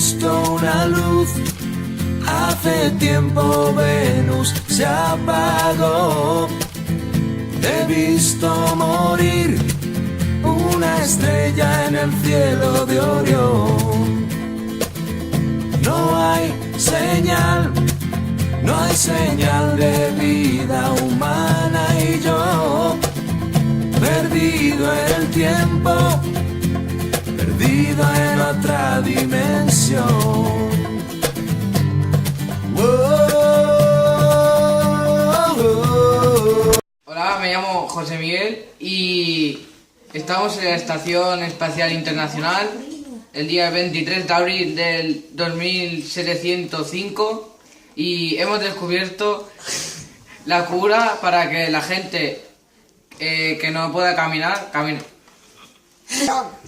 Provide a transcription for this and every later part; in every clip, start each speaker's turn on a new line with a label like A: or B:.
A: visto una luz. Hace tiempo Venus se apagó. He visto morir una estrella en el cielo de Orión. No hay señal de vida humana y yo, perdido en el tiempo, perdido en otra dimensión.
B: Hola, me llamo José Miguel y estamos en la Estación Espacial Internacional el día 23 de abril del 2705 y hemos descubierto la cura para que la gente que no pueda caminar, camine.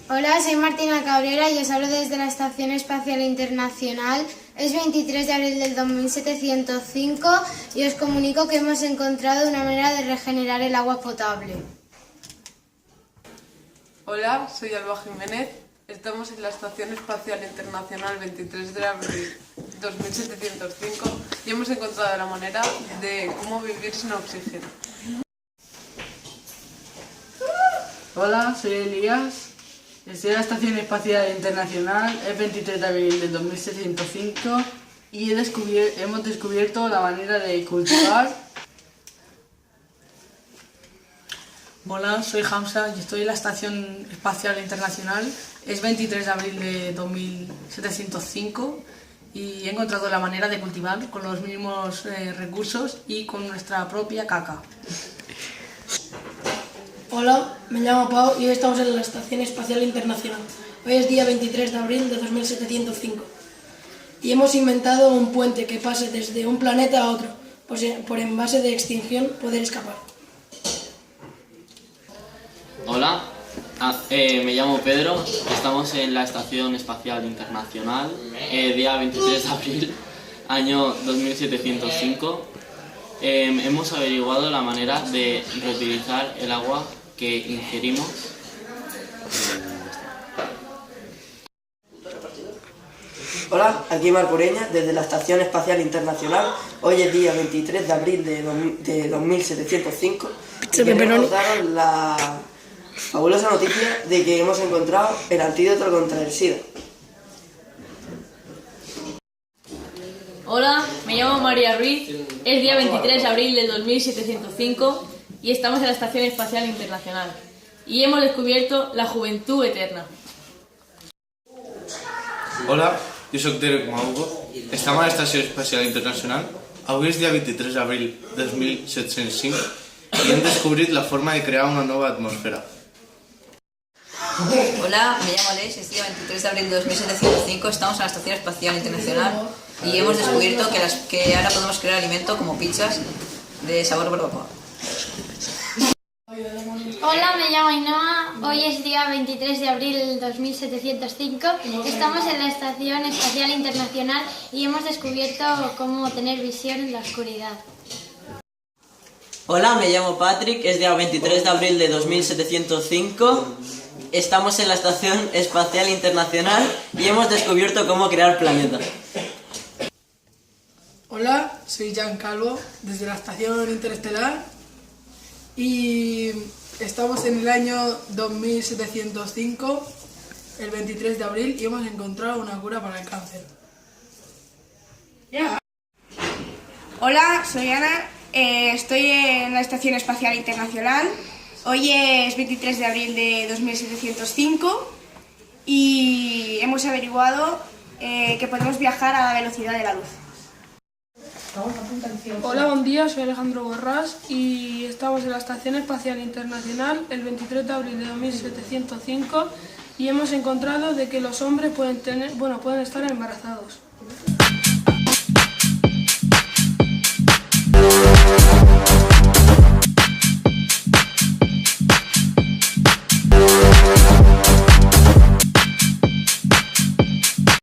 C: Hola, soy Martina Cabrera y os hablo desde la Estación Espacial Internacional. Es 23 de abril del 2705 y os comunico que hemos encontrado una manera de regenerar el agua potable.
D: Hola, soy Alba Jiménez. Estamos en la Estación Espacial Internacional 23 de abril 2705 y hemos encontrado la manera de cómo vivir sin oxígeno.
E: Hola, soy Elías. Estoy en la Estación Espacial Internacional, es 23 de abril del 2705 y hemos descubierto la manera de cultivar. Hola, soy Hamza y estoy en la Estación Espacial Internacional, es 23 de abril de 2705 y he encontrado la manera de cultivar con los mismos recursos y con nuestra propia caca.
F: Hola, me llamo Pau y hoy estamos en la Estación Espacial Internacional. Hoy es día 23 de abril de 2705 y hemos inventado un puente que pase desde un planeta a otro, por en base de extinción poder escapar.
G: Hola, me llamo Pedro, estamos en la Estación Espacial Internacional, día 23 de abril, año 2705. Hemos averiguado la manera de reutilizar el agua que ingerimos.
H: Hola, aquí Marco Ureña, desde la Estación Espacial Internacional. Hoy es día 23 de abril de 2705 y queremos daros la fabulosa noticia de que hemos encontrado el antídoto contra el SIDA.
I: Hola, me llamo María Ruiz, es día 23 de abril del 2705 y estamos en la Estación Espacial Internacional y hemos descubierto la juventud eterna.
J: Hola, jo soc Derek Maugo, estem a l'Estació Espacial Internacional. Avui és dia 23 d'abril de 2705 i hem descobrit la forma de crear una nova atmosfera.
K: Hola, me llamo Aleix, es día 23 de abril de 2705, estamos en la Estación Espacial Internacional y hemos descubierto que ahora podemos crear alimento como pizzas de sabor barbacoa.
C: Hola, me llamo Ainhoa. Hoy es día 23 de abril del 2705. Estamos en la Estación Espacial Internacional y hemos descubierto cómo tener visión en la oscuridad.
L: Hola, me llamo Patrick, es día 23 de abril de 2705. Estamos en la Estación Espacial Internacional y hemos descubierto cómo crear planetas.
F: Hola, soy Jan Calvo, desde la Estación Interestelar y estamos en el año 2705, el 23 de abril, y hemos encontrado una cura para el cáncer.
M: Hola, soy Ana, estoy en la Estación Espacial Internacional. Hoy es 23 de abril de 2705 y hemos averiguado que podemos viajar a la velocidad de la luz.
N: Hola, buen día, soy Alejandro Borrás y estamos en la Estación Espacial Internacional el 23 de abril de 2705 y hemos encontrado de que los hombres pueden estar embarazados.